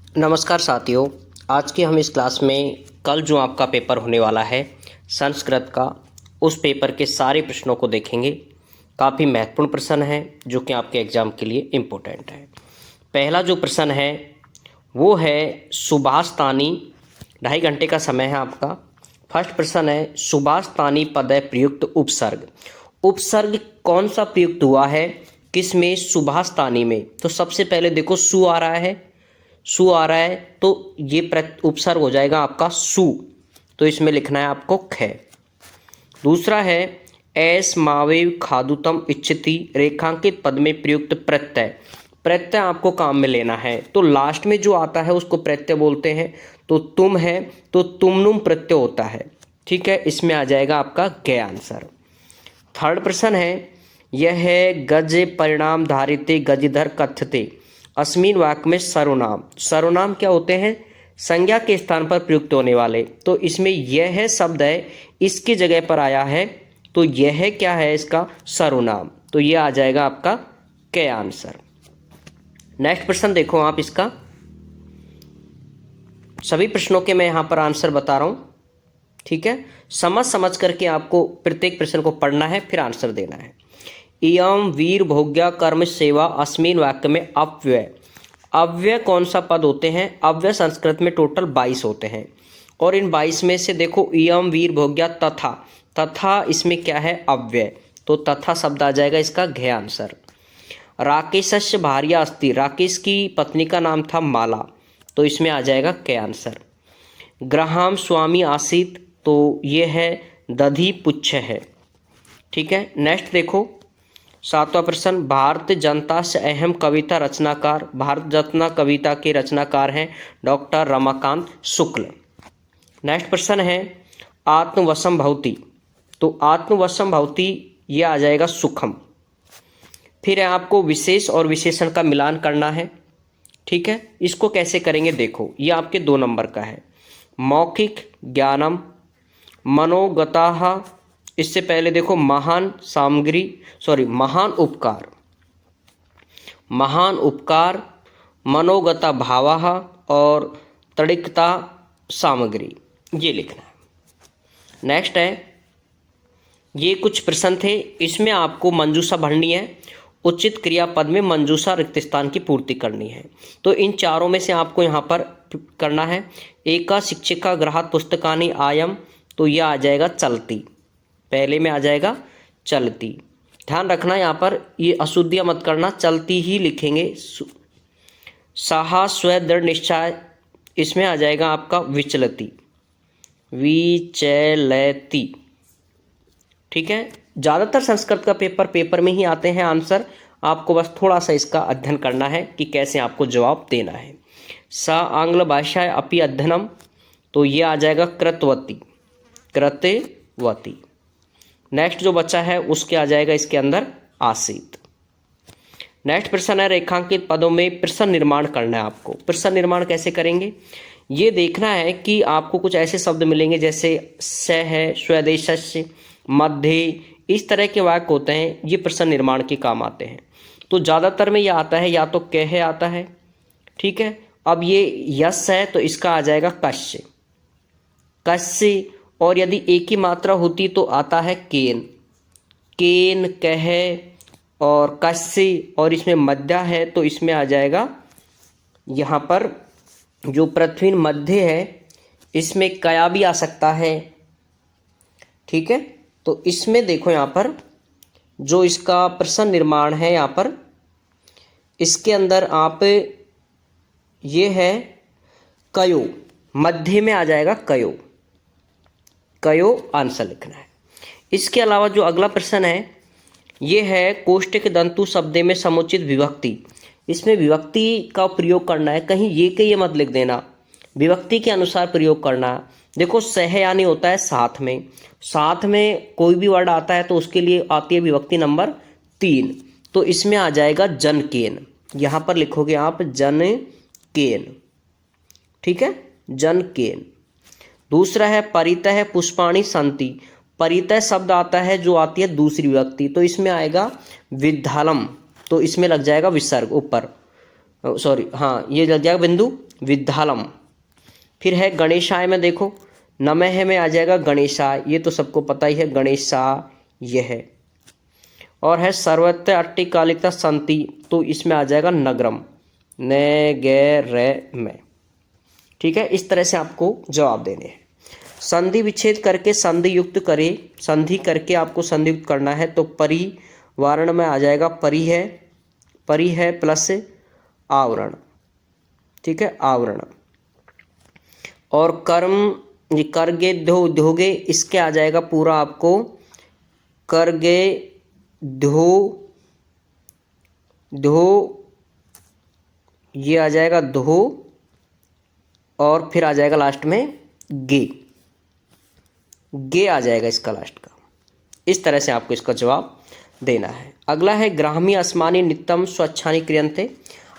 नमस्कार साथियों। आज की हम इस क्लास में कल जो आपका पेपर होने वाला है संस्कृत का, उस पेपर के सारे प्रश्नों को देखेंगे। काफ़ी महत्वपूर्ण प्रश्न है जो कि आपके एग्ज़ाम के लिए इम्पोर्टेंट है। पहला जो प्रश्न है वो है सुभाष तानी। 2.5 घंटे का समय है आपका। फर्स्ट प्रश्न है सुभाष तानी पदय प्रयुक्त उपसर्ग। उपसर्ग कौन सा प्रयुक्त हुआ है, किस में? सुभाष तानी में। तो सबसे पहले देखो सु आ रहा है, सु आ रहा है तो ये उपसर्ग हो जाएगा आपका सु, तो इसमें लिखना है आपको ख। दूसरा है एस मावेव खादुतम इच्छति रेखांकित पद में प्रयुक्त प्रत्यय। प्रत्यय आपको काम में लेना है, तो लास्ट में जो आता है उसको प्रत्यय बोलते हैं। तो तुम है तो तुमनुम प्रत्यय होता है, ठीक है। इसमें आ जाएगा आपका ग आंसर। थर्ड प्रश्न है यह है गज परिणाम धारिते गजधर कथ्यते। अस्मिन वाक्य में सर्वनाम। सर्वनाम क्या होते हैं? संज्ञा के स्थान पर प्रयुक्त होने वाले। तो इसमें यह है शब्द है, इसकी जगह पर आया है, तो यह क्या है? इसका सर्वनाम। तो यह आ जाएगा आपका क आंसर। नेक्स्ट प्रश्न देखो आप इसका। सभी प्रश्नों के मैं यहाँ पर आंसर बता रहा हूँ, ठीक है। समझ करके आपको प्रत्येक प्रश्न को पढ़ना है, फिर आंसर देना है। इयम वीर भोग्या कर्म सेवा अस्मिन वाक्य में अव्यय। अव्यय कौन सा पद होते हैं? अव्यय संस्कृत में टोटल 22 होते हैं, और इन 22 में से देखो इयम वीर भोग्या तथा, तथा इसमें क्या है? अव्यय। तो तथा शब्द आ जाएगा इसका घ आंसर। राकेशस्य भार्या अस्ति। राकेश की पत्नी का नाम था माला, तो इसमें आ जाएगा क आंसर। ग्रहाम स्वामी आसीत, तो ये है दधि पुच्छ है, ठीक है। नेक्स्ट देखो 7वां प्रश्न भारत जनता से अहम कविता रचनाकार। भारत रत्ना कविता के रचनाकार हैं डॉक्टर रमाकांत शुक्ल। नेक्स्ट प्रश्न है आत्मवशम भवति। तो आत्मवशम भवति ये आ जाएगा सुखम। फिर आपको विशेष और विशेषण का मिलान करना है, ठीक है। इसको कैसे करेंगे देखो, ये आपके 2 नंबर का है। मौखिक ज्ञानम मनोगताः। इससे पहले देखो महान सामग्री, महान उपकार, महान उपकार, मनोगता भावाः और तड़िकता सामग्री, ये लिखना है। नेक्स्ट है ये कुछ प्रश्न थे, इसमें आपको मंजूषा भरनी है। उचित क्रियापद में मंजूषा रिक्त स्थान की पूर्ति करनी है। तो इन चारों में से आपको यहाँ पर करना है। एका शिक्षिका गृहात् पुस्तकानि आयम, तो यह आ जाएगा चलती, पहले में आ जाएगा चलती। ध्यान रखना यहाँ पर ये अशुद्धियाँ मत करना, चलती ही लिखेंगे। साहा स्व दृढ़ निश्चय, इसमें आ जाएगा आपका विचलती, विचलती, ठीक है। ज़्यादातर संस्कृत का पेपर में ही आते हैं आंसर, आपको बस थोड़ा सा इसका अध्ययन करना है कि कैसे आपको जवाब देना है। सा आंग्ल भाषा अपि अध्ययनम, तो ये आ जाएगा कृतवती, कृतवती। नेक्स्ट जो बच्चा है उसके आ जाएगा इसके अंदर आसीत। नेक्स्ट प्रश्न है रेखांकित पदों में प्रश्न निर्माण करना है आपको। प्रश्न निर्माण कैसे करेंगे ये देखना है कि आपको कुछ ऐसे शब्द मिलेंगे जैसे स है, स्वदेशस्य, मध्य, इस तरह के वाक्य होते हैं, ये प्रश्न निर्माण के काम आते हैं। तो ज़्यादातर में ये आता है या तो कह आता है, ठीक है। अब ये यस है तो इसका आ जाएगा कश्य, कश्य। और यदि एक ही मात्रा होती तो आता है केन, केन, कह और कश्य, और इसमें मध्य है तो इसमें आ जाएगा यहाँ पर जो पृथ्वी मध्य है इसमें कया भी आ सकता है, ठीक है। तो इसमें देखो यहाँ पर जो इसका प्रश्न निर्माण है, यहाँ पर इसके अंदर आप ये है कयो, मध्य में आ जाएगा कयो, कयो आंसर लिखना है। इसके अलावा जो अगला प्रश्न है ये है कोष्ठक दंतु शब्दे में समुचित विभक्ति। इसमें विभक्ति का प्रयोग करना है, कहीं ये के ये मत लिख देना, विभक्ति के अनुसार प्रयोग करना। देखो सह यानी होता है साथ में, साथ में कोई भी वर्ड आता है तो उसके लिए आती है विभक्ति नंबर 3, तो इसमें आ जाएगा जनकेन। यहाँ पर लिखोगे आप जनकेन, ठीक है, जनकेन। दूसरा है परितः पुष्पाणि सन्ति। परितः शब्द आता है जो आती है दूसरी विभक्ति, तो इसमें आएगा विद्यालम, तो इसमें लग जाएगा विसर्ग ऊपर, सॉरी हाँ, ये लग जाएगा बिंदु विद्यालम। फिर है गणेशाय में देखो, नमः में आ जाएगा गणेशाय, ये तो सबको पता ही है, गणेशाय ये है। और है सर्वत्र अट्टिकालिका संति, तो इसमें आ जाएगा नगरम, न में। ठीक है, इस तरह से आपको जवाब देने हैं। संधि विच्छेद करके संधि युक्त करे, संधि करके आपको संधि युक्त करना है, तो परिवारण में आ जाएगा परि है प्लस आवरण। ठीक है, आवरण। और कर्म, ये करगे धोगे, इसके आ जाएगा पूरा आपको करगे धो, ये आ जाएगा धो, और फिर आ जाएगा लास्ट में गे आ जाएगा इसका लास्ट का। इस तरह से आपको इसका जवाब देना है। अगला है ग्रामी अस्मानी नित्यम स्वच्छानी क्रियन्ते।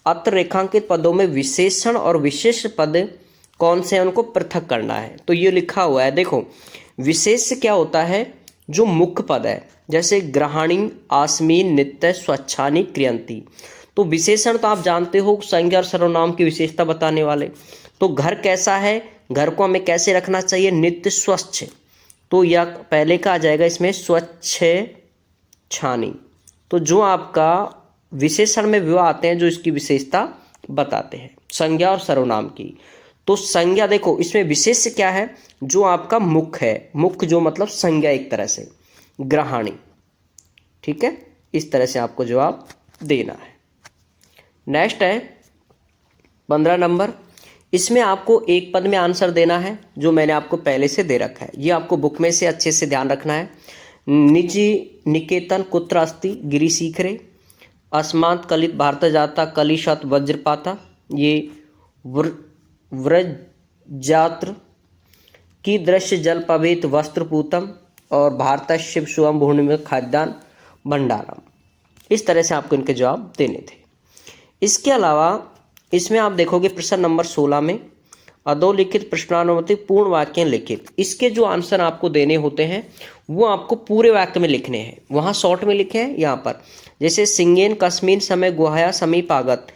अत्र रेखांकित पदों में विशेषण और विशेष पद कौन से हैं, उनको पृथक करना है। तो ये लिखा हुआ है, देखो विशेष क्या होता है, जो मुख्य पद है, जैसे ग्रहाणी आस्मीन नित्य स्वच्छानी क्रियंती। तो विशेषण तो आप जानते हो, संज्ञा और सर्वनाम की विशेषता बताने वाले। तो घर कैसा है, घर को हमें कैसे रखना चाहिए, नित्य स्वच्छ, तो यह पहले का आ जाएगा इसमें स्वच्छ छानी। तो जो आपका विशेषण में विवाह आते हैं, जो इसकी विशेषता बताते हैं संज्ञा और सर्वनाम की। तो संज्ञा देखो, इसमें विशेष क्या है, जो आपका मुख्य है, मुख्य जो मतलब संज्ञा एक तरह से, ग्रहाणी। ठीक है, इस तरह से आपको जवाब देना है। नेक्स्ट है 15 नंबर। इसमें आपको एक पद में आंसर देना है, जो मैंने आपको पहले से दे रखा है, ये आपको बुक में से अच्छे से ध्यान रखना है। निजी निकेतन कुत्र अस्ति गिरी सीखरे, अस्मात् कलित भारत जाता कलिशत वज्रपाता, ये व्रजात्र की दृश्य जल पवेत वस्त्रपूतम, और भारत शिव शुभम भूमि में खाद्यान भंडारम। इस तरह से आपको इनके जवाब देने थे। इसके अलावा इसमें आप देखोगे प्रश्न नंबर 16 में अधोलिखित प्रश्नानुमति पूर्ण वाक्य लिखित, इसके जो आंसर आपको देने होते हैं वो आपको पूरे वाक्य में लिखने हैं। वहाँ शॉर्ट में लिखे हैं, यहाँ पर जैसे सिंगेन कस्मिन समय गुहाया समीप आगत,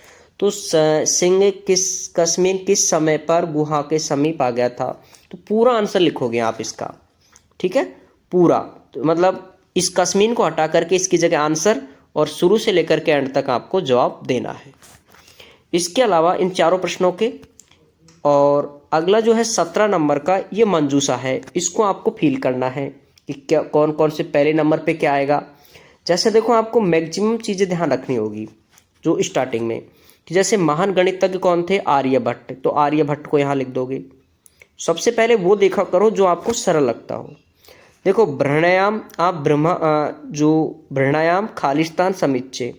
तो सिंह कस्मिन किस समय पर गुहा के समीप आ गया था, तो पूरा आंसर लिखोगे आप इसका। ठीक है, पूरा, तो मतलब इस कस्मिन को हटा करके इसकी जगह आंसर, और शुरू से लेकर के एंड तक आपको जवाब देना है। इसके अलावा इन चारों प्रश्नों के, और अगला जो है 17 नंबर का, ये मंजूसा है, इसको आपको फील करना है कि क्या कौन कौन से पहले नंबर पे क्या आएगा। जैसे देखो, आपको मैक्सिमम चीज़ें ध्यान रखनी होगी जो स्टार्टिंग में, कि जैसे महान गणितज्ञ कौन थे, आर्यभट्ट, तो आर्यभट्ट को यहाँ लिख दोगे। सबसे पहले वो देखा करो जो आपको सरल लगता हो। देखो प्राणायाम, आप जो प्राणायाम खालिस्तान समीचे,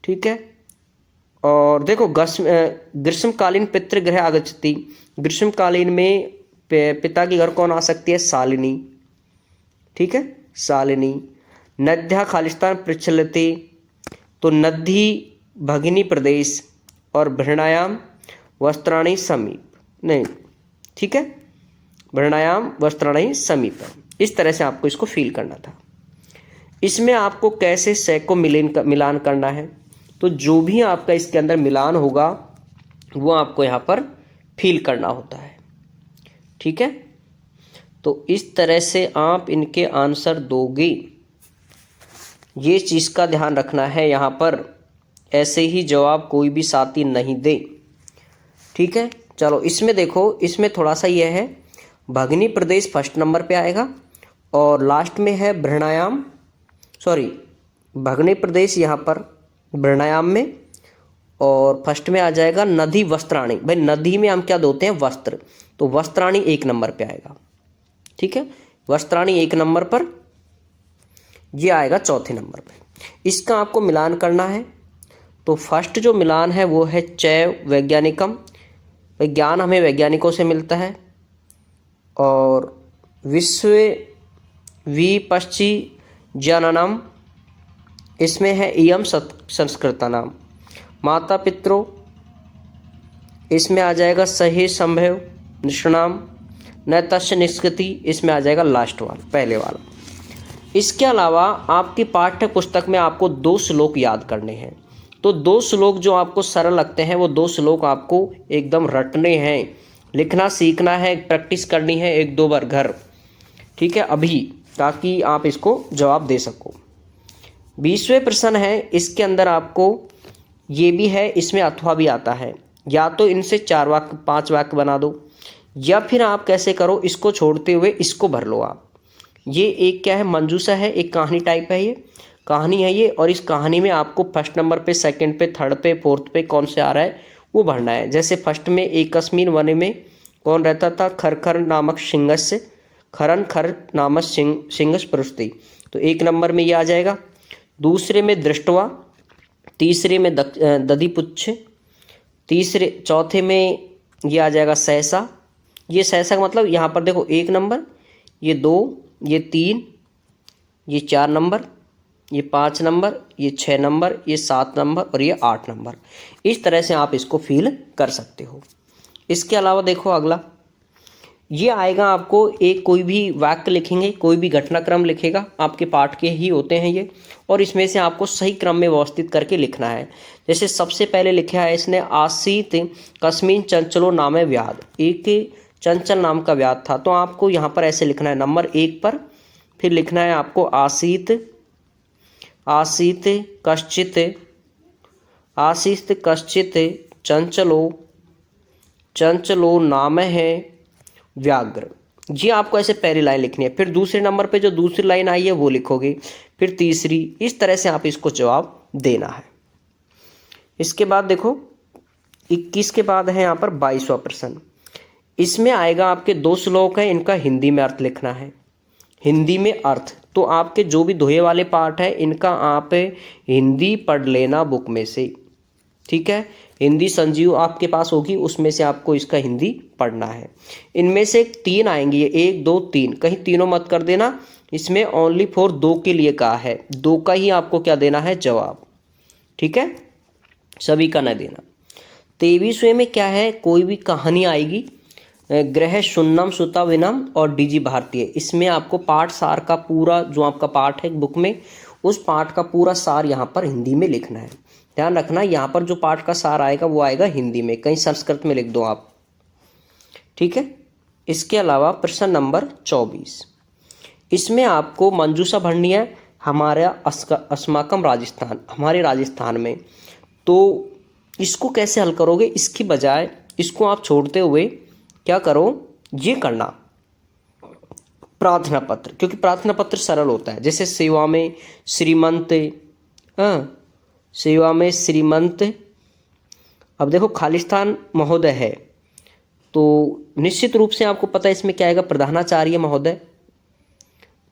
ठीक है। और देखो ग्रीष्मकालीन पितृगृह आगच्छति, ग्रीष्मकालीन में पिता के घर कौन आ सकती है, शालिनी। ठीक है, शालिनी। नद्या खालिस्तान प्रचलते, तो नदी भगिनी प्रदेश, और प्राणायाम वस्त्राणी समीप, नहीं ठीक है, प्राणायाम वस्त्राणी समीप। इस तरह से आपको इसको फील करना था। इसमें आपको कैसे से को मिलान करना है, तो जो भी आपका इसके अंदर मिलान होगा वो आपको यहाँ पर फील करना होता है। ठीक है, तो इस तरह से आप इनके आंसर दोगे, ये चीज़ का ध्यान रखना है। यहाँ पर ऐसे ही जवाब कोई भी साथी नहीं दे। ठीक है, चलो इसमें देखो, इसमें थोड़ा सा यह है, भगनी प्रदेश फर्स्ट नंबर पे आएगा, और लास्ट में है प्राणायाम, सॉरी भगनी प्रदेश यहाँ पर प्राणायाम में, और फर्स्ट में आ जाएगा नदी वस्त्राणी। भाई नदी में हम क्या धोते हैं, वस्त्र, तो वस्त्राणी 1 नंबर पे आएगा। ठीक है, वस्त्राणी 1 नंबर पर, ये आएगा चौथे नंबर पे। इसका आपको मिलान करना है। तो फर्स्ट जो मिलान है वो है चैव वैज्ञानिकम, विज्ञान हमें वैज्ञानिकों से मिलता है, और विश्व विपश्ची जननम, इसमें है इयम संस्कृतनाम, माता पितरों, इसमें आ जाएगा सही संभव निष्णाम, न तस्य निष्कृति, इसमें आ जाएगा लास्ट वाला, पहले वाला। इसके अलावा आपकी पाठ्य पुस्तक में आपको 2 श्लोक याद करने हैं। तो 2 श्लोक जो आपको सरल लगते हैं वो 2 श्लोक आपको एकदम रटने हैं, लिखना सीखना है, प्रैक्टिस करनी है 1-2 बार घर, ठीक है अभी, ताकि आप इसको जवाब दे सको। 20वें प्रश्न है, इसके अंदर आपको ये भी है, इसमें अथवा भी आता है, या तो इनसे 4 वाक्य 5 वाक्य बना दो, या फिर आप कैसे करो, इसको छोड़ते हुए इसको भर लो आप। ये एक क्या है, मंजूषा है, एक कहानी टाइप है, ये कहानी है ये, और इस कहानी में आपको फर्स्ट नंबर पे, सेकंड पे, थर्ड पे, फोर्थ पे कौन से आ रहा है वो भरना है। जैसे फर्स्ट में एकस्मिन वने में कौन रहता था, खरखर नामक सिंहस्य, खरन खर नामक सिंहस प्रस्तुति, तो 1 नंबर में ये आ जाएगा। दूसरे में दृष्टवा, तीसरे में दधिपुच्छ, चौथे में ये आ जाएगा सहसा। ये सहसा का मतलब यहाँ पर देखो 1 नंबर, ये 2, ये 3, ये 4 नंबर, ये 5 नंबर, ये 6 नंबर, ये 7 नंबर और ये 8 नंबर। इस तरह से आप इसको फिल कर सकते हो। इसके अलावा देखो अगला ये आएगा, आपको एक कोई भी वाक्य लिखेंगे, कोई भी घटनाक्रम लिखेगा, आपके पाठ के ही होते हैं ये, और इसमें से आपको सही क्रम में व्यवस्थित करके लिखना है। जैसे सबसे पहले लिखा है इसने, आसीत कस्मिन चंचलो नामे व्याध, एक चंचल नाम का व्याध था, तो आपको यहाँ पर ऐसे लिखना है नंबर 1 पर, फिर लिखना है आपको आसीत कश्चित चंचलो नाम है व्याघ्र। जी आपको ऐसे पहली लाइन लिखनी है, फिर दूसरे नंबर पे जो दूसरी लाइन आई है वो लिखोगे, फिर तीसरी, इस तरह से आप इसको जवाब देना है। इसके बाद देखो 21 के बाद है यहाँ पर 22वां प्रश्न। इसमें आएगा आपके 2 श्लोक हैं, इनका हिंदी में अर्थ लिखना है, हिंदी में अर्थ। तो आपके जो भी दोहे वाले पाठ है इनका आप हिंदी पढ़ लेना बुक में से, ठीक है। हिंदी संजीव आपके पास होगी, उसमें से आपको इसका हिंदी पढ़ना है। इनमें से 3 आएंगे, 1 2 3, कहीं तीनों मत कर देना, इसमें ओनली फॉर 2 के लिए कहा है, 2 का ही आपको क्या देना है जवाब, ठीक है, सभी का न देना। 23वें में क्या है, कोई भी कहानी आएगी, ग्रह सुन्नम सुता विनम और डीजी भारतीय, इसमें आपको पाठ सार का पूरा जो आपका पाठ है बुक में, उस पाठ का पूरा सार यहाँ पर हिंदी में लिखना है। ध्यान रखना यहाँ पर जो पाठ का सार आएगा वो आएगा हिंदी में, कहीं संस्कृत में लिख दो आप, ठीक है। इसके अलावा प्रश्न नंबर 24, इसमें आपको मंजूषा भरनी है हमारा अस्माकम राजस्थान, हमारे राजस्थान में। तो इसको कैसे हल करोगे, इसकी बजाय इसको आप छोड़ते हुए क्या करो, ये करना प्रार्थना पत्र, क्योंकि प्रार्थना पत्र सरल होता है। जैसे सेवा में श्रीमंत, सेवा में श्रीमंत, अब देखो खालिस्तान महोदय है, तो निश्चित रूप से आपको पता है इसमें क्या आएगा, प्रधानाचार्य महोदय,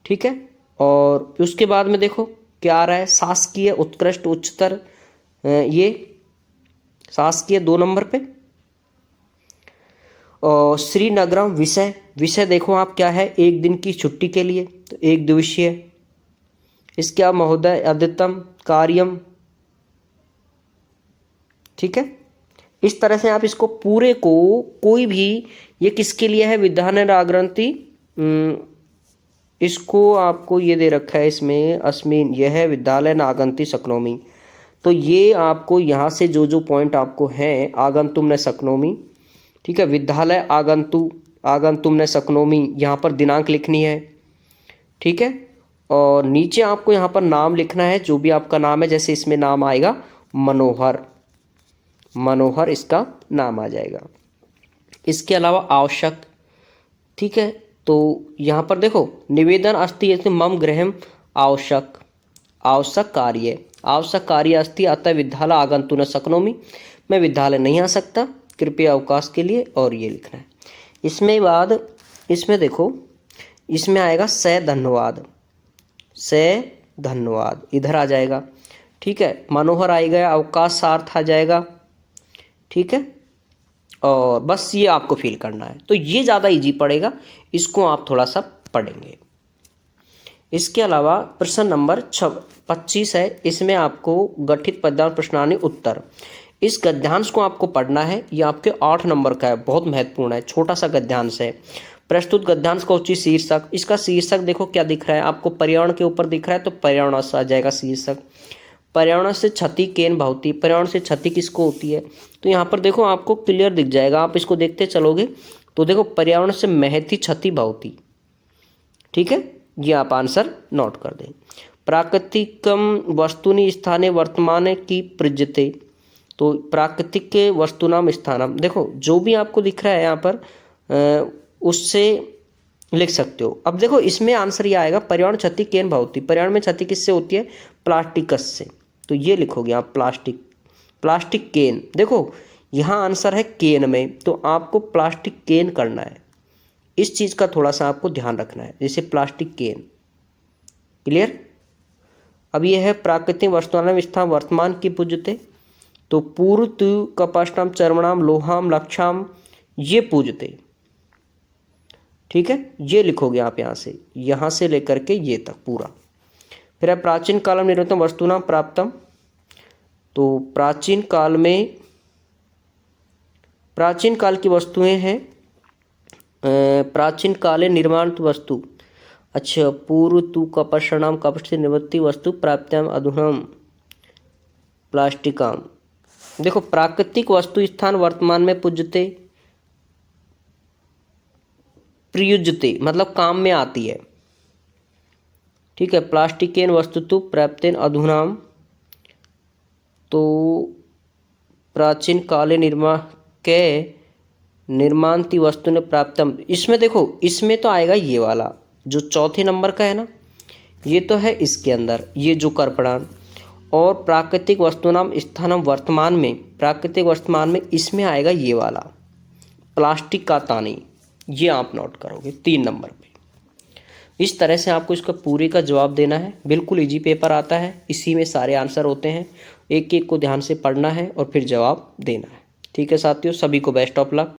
ठीक है। और उसके बाद में देखो क्या आ रहा है, शासकीय उत्कृष्ट उच्चतर, ये शासकीय 2 नंबर पे। और श्रीनगरम विषय, विषय देखो आप क्या है, 1 दिन की छुट्टी के लिए, तो 1 दिवसीय। इसके अब महोदय अद्यतम कार्यम, ठीक है। इस तरह से आप इसको पूरे को, कोई भी, ये किसके लिए है, विद्यानंद आग्रंथी, इसको आपको ये दे रखा है इसमें अस्मिन, यह है विद्यालय नागंती शक्नोमी, तो ये आपको यहाँ से जो जो पॉइंट आपको हैं, आगंतुम ने शक्नोमी, ठीक है, विद्यालय आगंतुम ने शक्नोमी, यहाँ पर दिनांक लिखनी है, ठीक है। और नीचे आपको यहाँ पर नाम लिखना है, जो भी आपका नाम है, जैसे इसमें नाम आएगा मनोहर, मनोहर इसका नाम आ जाएगा। इसके अलावा आवश्यक, ठीक है, तो यहाँ पर देखो निवेदन अस्ति मम गृहम आवश्यक, आवश्यक कार्य अस्ति अतः विद्यालय आगंतुम न शक्नोमी, मैं विद्यालय नहीं आ सकता, कृपया अवकाश के लिए, और ये लिखना है। इसमें बाद इसमें देखो इसमें आएगा से धन्यवाद, से धन्यवाद इधर आ जाएगा, ठीक है। मनोहर आएगा, अवकाश सार्थ आ जाएगा, ठीक है। और बस ये आपको फील करना है, तो ये ज़्यादा इजी पड़ेगा, इसको आप थोड़ा सा पढ़ेंगे। इसके अलावा प्रश्न नंबर 25 है, इसमें आपको गठित पद्यांश प्रश्नावली उत्तर, इस गद्यांश को आपको पढ़ना है, ये आपके 8 नंबर का है, बहुत महत्वपूर्ण है, छोटा सा गद्यांश है। प्रस्तुत गद्यांश का उचित शीर्षक, इसका शीर्षक देखो क्या दिख रहा है आपको, पर्यावरण के ऊपर दिख रहा है, तो पर्यावरण आ जाएगा शीर्षक। पर्यावरण से क्षति केन भवति, पर्यावरण से क्षति किसको होती है? तो यहाँ पर देखो आपको क्लियर दिख जाएगा, आप इसको देखते चलोगे तो देखो पर्यावरण से महती क्षति भवति। ठीक है, ये आप आंसर नोट कर दें। प्राकृतिकम वस्तुनि स्थाने वर्तमान की प्रज्यते, तो प्राकृतिक के वस्तुनाम स्थानम, देखो जो भी आपको दिख रहा है यहाँ पर उससे लिख सकते हो। अब देखो इसमें आंसर ये आएगा पर्यावरण क्षति केन भवति, पर्यावरण में क्षति किससे होती है? प्लास्टिकस से, तो ये लिखोगे आप प्लास्टिक, प्लास्टिक केन। देखो यहाँ आंसर है केन में, तो आपको प्लास्टिक केन करना है, इस चीज़ का थोड़ा सा आपको ध्यान रखना है, जैसे प्लास्टिक केन। क्लियर? अब ये है प्राकृतिक वस्तुनाम स्थान वर्तमान की पूजते, तो पूर्व तु कपाष्टाम चर्मणाम लोहाम लक्षाम ये पूजते। ठीक है, ये लिखोगे आप यहाँ से लेकर के ये तक पूरा। फिर है प्राचीन काल में निर्मितम वस्तुनाम प्राप्तम, तो प्राचीन काल की वस्तुएं हैं, प्राचीन काले निर्माण वस्तु। अच्छा, पूर्व तु कपषणाम कपट से निवृत्ति वस्तु प्राप्त्याम अधुनाम प्लास्टिकाम। देखो प्राकृतिक वस्तु स्थान वर्तमान में पूज्यते, प्रयुज्यते मतलब काम में आती है। ठीक है, प्लास्टिकेन वस्तुतु प्राप्तेन अधुनाम, तो प्राचीन काले निर्माणति वस्तु ने प्राप्तम। इसमें देखो इसमें तो आएगा ये वाला जो चौथे नंबर का है ना, ये तो है इसके अंदर ये जो कर्पणान, और प्राकृतिक वस्तुनाम स्थानम वर्तमान में, प्राकृतिक वर्तमान में इसमें आएगा ये वाला प्लास्टिक का तानी, ये आप नोट करोगे 3 नंबर पे। इस तरह से आपको इसका पूरे का जवाब देना है। बिल्कुल इजी पेपर आता है, इसी में सारे आंसर होते हैं, एक एक को ध्यान से पढ़ना है और फिर जवाब देना है। ठीक है साथियों, सभी को बेस्ट ऑफ लक।